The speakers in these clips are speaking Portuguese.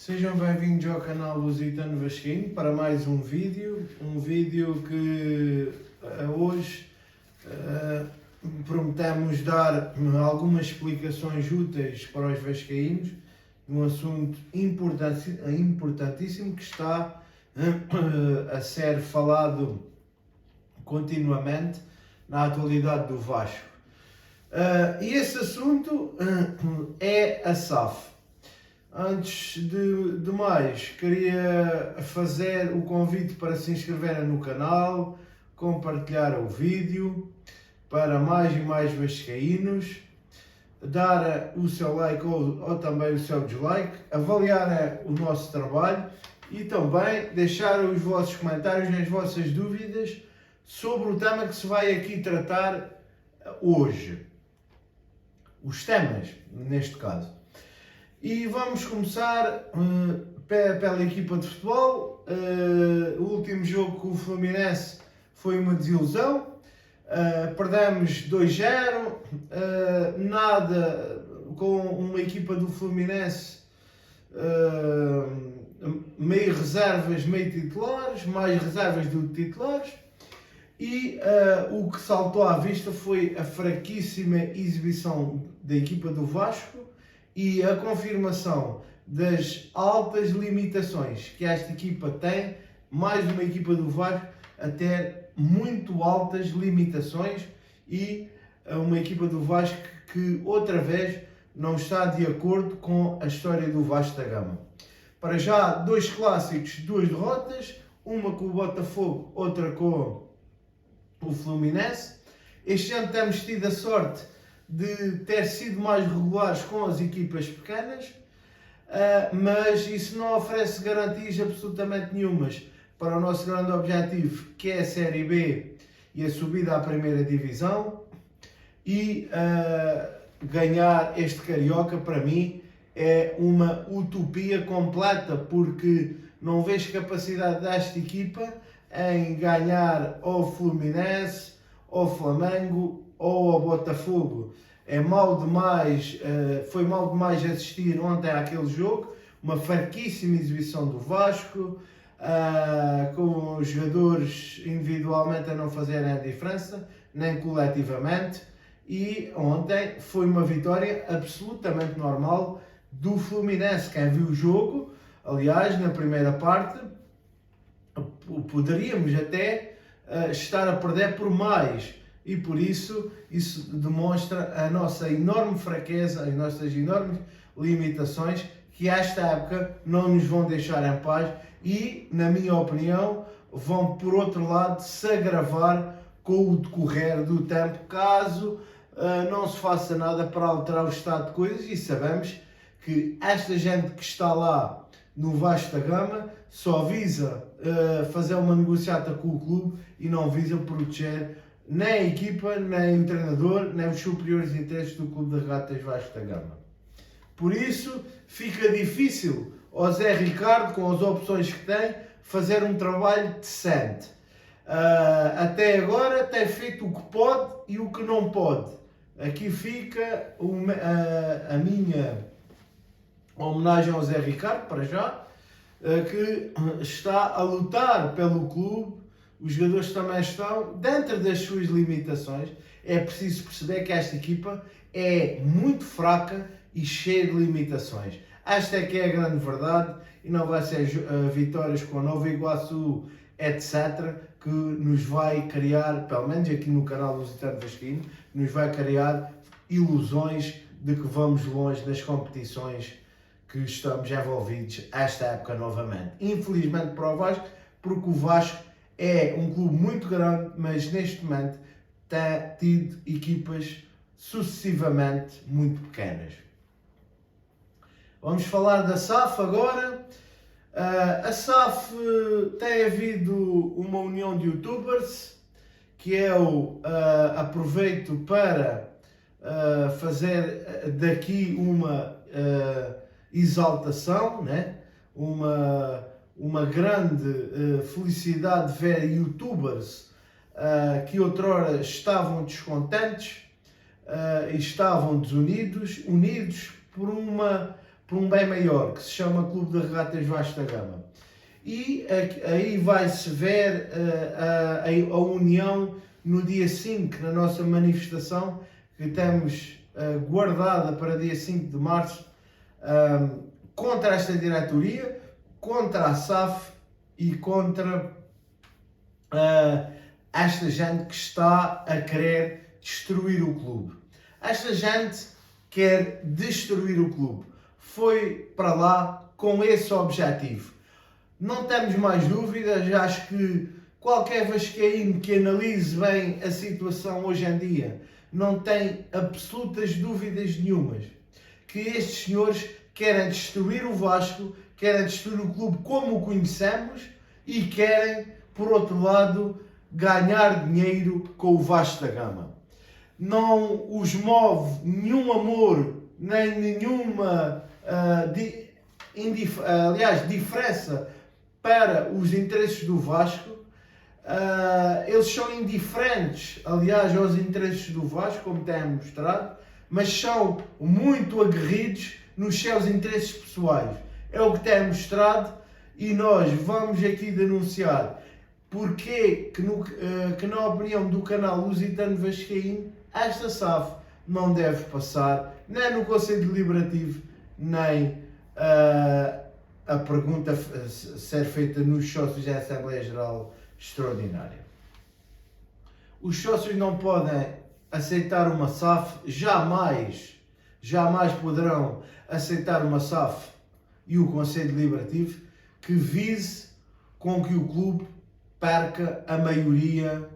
Sejam bem-vindos ao canal Lusitano Vascaíno para mais um vídeo que hoje prometemos dar algumas explicações úteis para os vascaínos de um assunto importantíssimo que está a ser falado continuamente na atualidade do Vasco. E esse assunto é a SAF. Antes de mais, queria fazer o convite para se inscreverem no canal, compartilhar o vídeo para mais e mais vascaínos, dar o seu like ou também o seu dislike, avaliar o nosso trabalho e também deixar os vossos comentários, as vossas dúvidas sobre o tema que se vai aqui tratar hoje. Os temas, neste caso. E vamos começar pela equipa de futebol. O último jogo com o Fluminense foi uma desilusão. Perdemos 2-0. Nada com uma equipa do Fluminense meio reservas, meio titulares, mais reservas do que titulares. E o que saltou à vista foi a fraquíssima exibição da equipa do Vasco e a confirmação das altas limitações que esta equipa tem, mais uma equipa do Vasco a ter muito altas limitações e uma equipa do Vasco que outra vez não está de acordo com a história do Vasco da Gama. Para já, 2 clássicos, 2 derrotas, uma com o Botafogo, outra com o Fluminense. Este ano temos tido a sorte de ter sido mais regulares com as equipas pequenas, mas isso não oferece garantias absolutamente nenhumas para o nosso grande objetivo, que é a Série B e a subida à primeira divisão. E ganhar este Carioca, para mim, é uma utopia completa, porque não vejo capacidade desta equipa em ganhar ao Fluminense, ao Flamengo ou ao Botafogo. É mal demais, foi mal demais assistir ontem àquele jogo, uma fraquíssima exibição do Vasco, com os jogadores individualmente a não fazerem a diferença, nem coletivamente, e ontem foi uma vitória absolutamente normal do Fluminense. Quem viu o jogo, aliás, na primeira parte, poderíamos até estar a perder por mais. E por isso demonstra a nossa enorme fraqueza, as nossas enormes limitações, que esta época não nos vão deixar em paz e, na minha opinião, vão, por outro lado, se agravar com o decorrer do tempo, caso não se faça nada para alterar o estado de coisas. E sabemos que esta gente que está lá no Vasco da Gama só visa fazer uma negociata com o clube e não visa proteger nem a equipa, nem o treinador, nem os superiores interesses do Clube de Regatas Vasco da Gama. Por isso, fica difícil ao Zé Ricardo, com as opções que tem, fazer um trabalho decente. Até agora tem feito o que pode e o que não pode. Aqui fica a minha homenagem ao Zé Ricardo, para já, que está a lutar pelo clube. Os jogadores também estão dentro das suas limitações. É preciso perceber que esta equipa é muito fraca e cheia de limitações. Esta é que é a grande verdade, e não vai ser vitórias com a Nova Iguaçu, etc., que nos vai criar, pelo menos aqui no canal Lusitano Vascaíno, nos vai criar ilusões de que vamos longe nas competições que estamos envolvidos esta época novamente. Infelizmente para o Vasco, porque o Vasco é um clube muito grande, mas neste momento tem tido equipas sucessivamente muito pequenas. Vamos falar da SAF agora. A SAF tem havido uma união de youtubers, que eu aproveito para fazer daqui uma exaltação, né? Uma grande felicidade ver youtubers que outrora estavam descontentes e estavam desunidos, unidos por um bem maior, que se chama Clube de Regatas Vasco da Gama. E aí vai-se ver a união no dia 5, na nossa manifestação, que temos guardada para dia 5 de março, contra esta diretoria, contra a SAF e contra esta gente que está a querer destruir o clube. Esta gente quer destruir o clube. Foi para lá com esse objetivo. Não temos mais dúvidas, acho que qualquer vascaíno que analise bem a situação hoje em dia não tem absolutas dúvidas nenhumas que estes senhores querem destruir o Vasco, querem destruir o clube como o conhecemos e querem, por outro lado, ganhar dinheiro com o Vasco da Gama. Não os move nenhum amor, nem nenhuma diferença para os interesses do Vasco. Eles são indiferentes, aliás, aos interesses do Vasco, como tem mostrado, mas são muito aguerridos nos seus interesses pessoais. É o que tem mostrado e nós vamos aqui denunciar porque que na opinião do canal Lusitano Vascaíno, esta SAF não deve passar nem no Conselho Deliberativo, nem a pergunta ser feita nos sócios da Assembleia Geral Extraordinária. Os sócios não podem aceitar uma SAF, jamais poderão aceitar uma SAF e o Conselho Deliberativo que vise com que o clube perca a maioria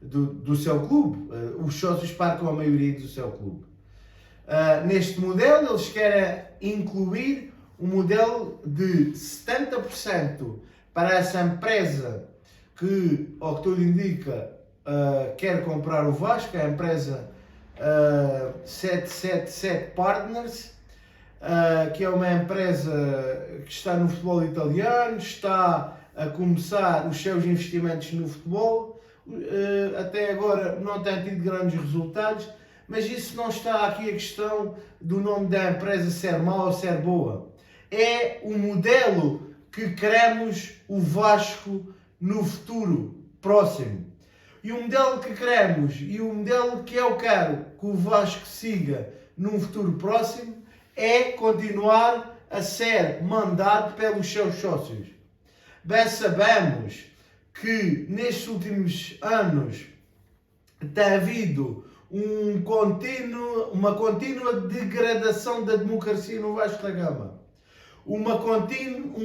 do seu clube. Os sócios percam a maioria do seu clube. Neste modelo, eles querem incluir um modelo de 70% para essa empresa que, ao que tudo indica, quer comprar o Vasco, a empresa 777 Partners, que é uma empresa que está no futebol italiano, está a começar os seus investimentos no futebol. Até agora não tem tido grandes resultados, mas isso não está aqui a questão do nome da empresa ser mau ou ser boa. É o modelo que queremos o Vasco no futuro próximo. E o modelo que queremos e o modelo que eu quero que o Vasco siga num futuro próximo é continuar a ser mandado pelos seus sócios. Bem sabemos que nestes últimos anos tem havido uma contínua degradação da democracia no Vasco da Gama. Um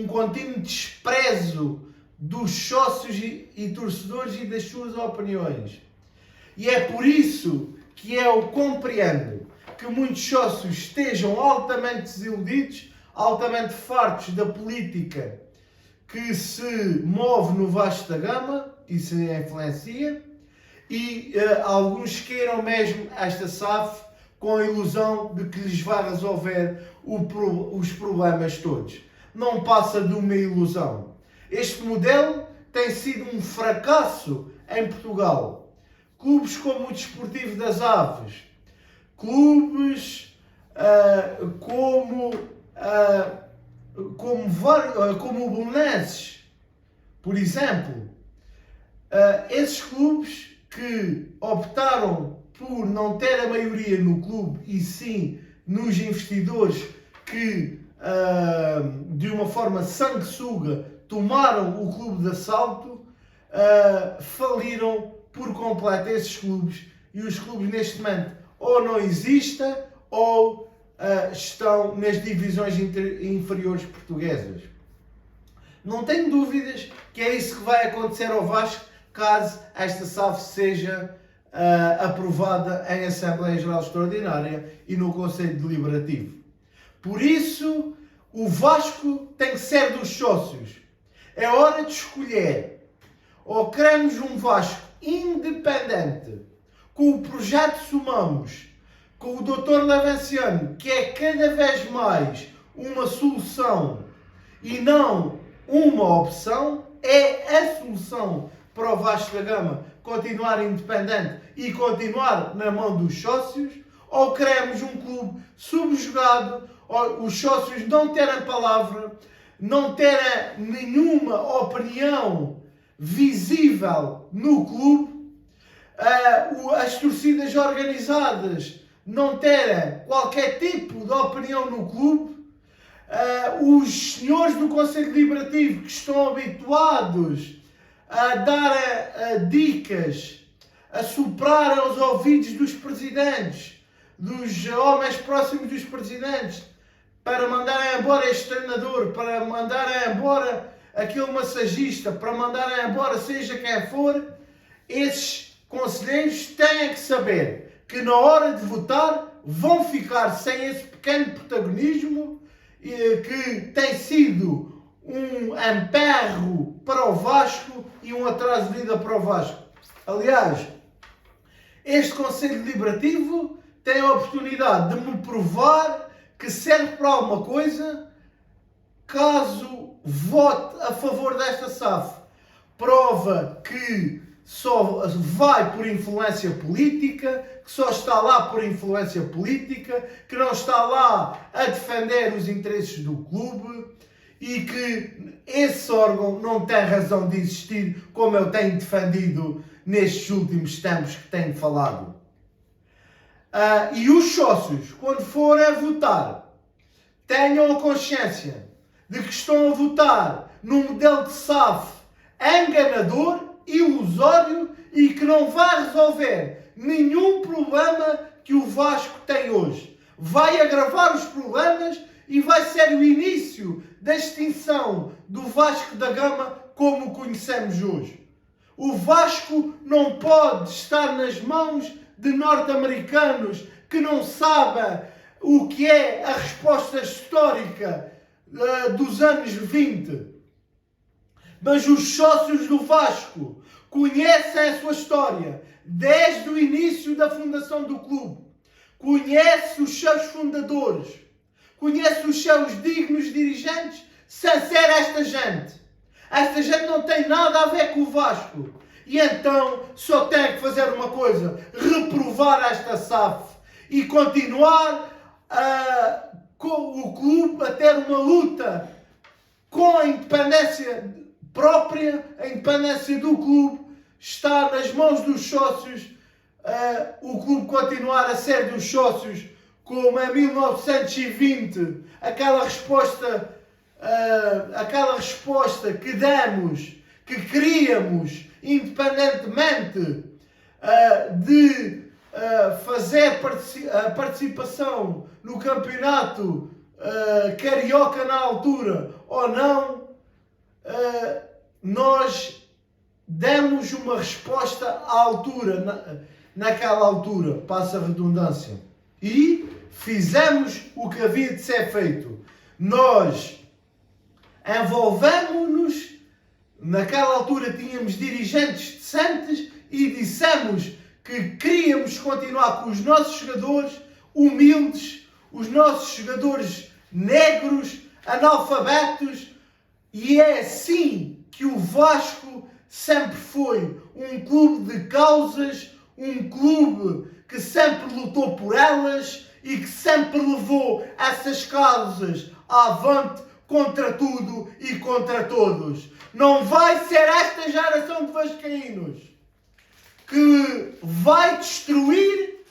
contínuo desprezo dos sócios e torcedores e das suas opiniões. E é por isso que eu compreendo que muitos sócios estejam altamente desiludidos, altamente fartos da política que se move no Vasco da Gama e se influencia, e alguns queiram mesmo esta SAF com a ilusão de que lhes vai resolver os problemas todos. Não passa de uma ilusão. Este modelo tem sido um fracasso em Portugal. Clubes como o Desportivo das Aves, clubes como o Belenenses, por exemplo, esses clubes que optaram por não ter a maioria no clube e sim nos investidores que de uma forma sanguessuga tomaram o clube de assalto, faliram por completo esses clubes, e os clubes neste momento ou não existem ou estão nas divisões inferiores portuguesas. Não tenho dúvidas que é isso que vai acontecer ao Vasco caso esta SAF seja aprovada em Assembleia Geral Extraordinária e no Conselho Deliberativo. Por isso, o Vasco tem que ser dos sócios. É hora de escolher. Ou queremos um Vasco independente, com o projeto Somamos, com o Dr. Levenciano, que é cada vez mais uma solução e não uma opção, é a solução para o Vasco da Gama continuar independente e continuar na mão dos sócios, ou queremos um clube subjugado, ou os sócios não terem palavra, não terem nenhuma opinião visível no clube, as torcidas organizadas não terem qualquer tipo de opinião no clube, os senhores do Conselho Deliberativo que estão habituados a dar dicas, a soprar aos ouvidos dos presidentes, dos homens próximos dos presidentes, para mandarem embora este treinador, para mandarem embora aquele massagista, para mandarem embora seja quem for, esses conselheiros têm que saber que na hora de votar vão ficar sem esse pequeno protagonismo que tem sido um emperro para o Vasco e um atraso de vida para o Vasco. Aliás, este Conselho Deliberativo tem a oportunidade de me provar que serve para alguma coisa caso vote a favor desta SAF. Prova que só vai por influência política, que só está lá por influência política, que não está lá a defender os interesses do clube e que esse órgão não tem razão de existir, como eu tenho defendido nestes últimos tempos que tenho falado. E os sócios, quando forem a votar, tenham a consciência de que estão a votar num modelo de SAF enganador, ilusório e que não vai resolver nenhum problema que o Vasco tem hoje. Vai agravar os problemas e vai ser o início da extinção do Vasco da Gama como o conhecemos hoje. O Vasco não pode estar nas mãos de norte-americanos que não sabem o que é a resposta histórica dos anos 20. Mas os sócios do Vasco conhecem a sua história desde o início da fundação do clube. Conhecem os seus fundadores. Conhecem os seus dignos dirigentes sem ser esta gente. Esta gente não tem nada a ver com o Vasco. E então só tem que fazer uma coisa: reprovar esta SAF e continuar com o clube a ter uma luta com a independência própria. A independência do clube está nas mãos dos sócios. O clube continuar a ser dos sócios como em 1920, aquela resposta que demos, que queríamos, independentemente de fazer a participação no campeonato carioca na altura ou não, nós demos uma resposta à altura, naquela altura, passa a redundância, e fizemos o que havia de ser feito. Nós envolvemos-nos, naquela altura tínhamos dirigentes decentes e dissemos que queríamos continuar com os nossos jogadores humildes, os nossos jogadores negros, analfabetos, e é assim que o Vasco sempre foi um clube de causas, um clube que sempre lutou por elas e que sempre levou essas causas avante contra tudo e contra todos. Não vai ser esta geração de vascaínos que vai destruir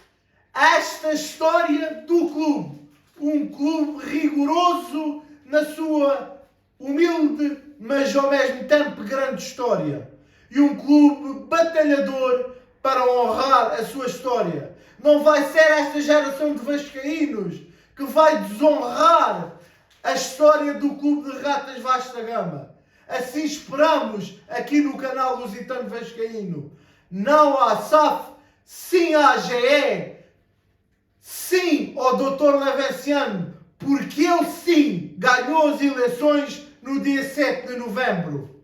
esta história do clube. Um clube rigoroso na sua humilde, mas ao mesmo tempo grande história. E um clube batalhador para honrar a sua história. Não vai ser esta geração de vascaínos que vai desonrar a história do Clube de Ratas Vasco da Gama. Assim esperamos aqui no canal Lusitano Vascaíno. Não há SAF, sim à AGE, sim ao Dr. Levenciano, porque ele sim ganhou as eleições no dia 7 de novembro.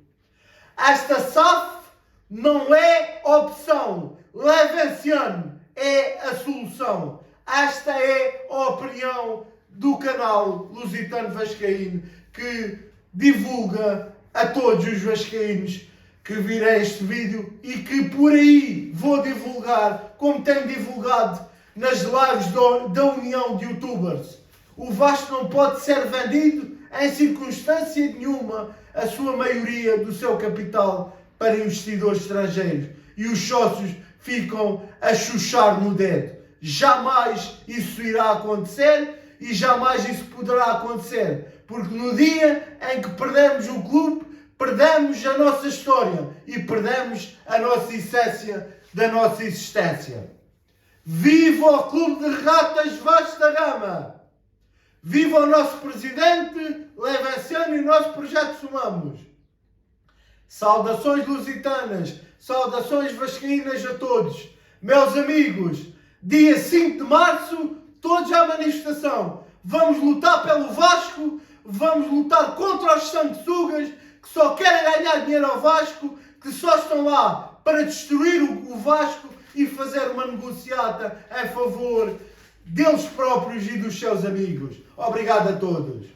Esta SAF não é opção. Levenciano é a solução. Esta é a opinião do canal Lusitano Vascaíno, que divulga a todos os vascaínos que virem este vídeo e que por aí vou divulgar, como tenho divulgado nas lives da União de Youtubers. O Vasco não pode ser vendido em circunstância nenhuma, a sua maioria do seu capital, para investidores estrangeiros. E os sócios ficam a chuchar no dedo. Jamais isso irá acontecer e jamais isso poderá acontecer. Porque no dia em que perdemos o clube, perdemos a nossa história e perdemos a nossa essência da nossa existência. Viva o Clube de Regatas Vasco da Gama! Viva o nosso presidente Levenciano e o nosso projeto Somamos! Saudações lusitanas, saudações vascaínas a todos. Meus amigos, dia 5 de março, todos à manifestação. Vamos lutar pelo Vasco, vamos lutar contra os sanguessugas que só querem ganhar dinheiro ao Vasco, que só estão lá para destruir o Vasco e fazer uma negociata em favor deles próprios e dos seus amigos. Obrigado a todos.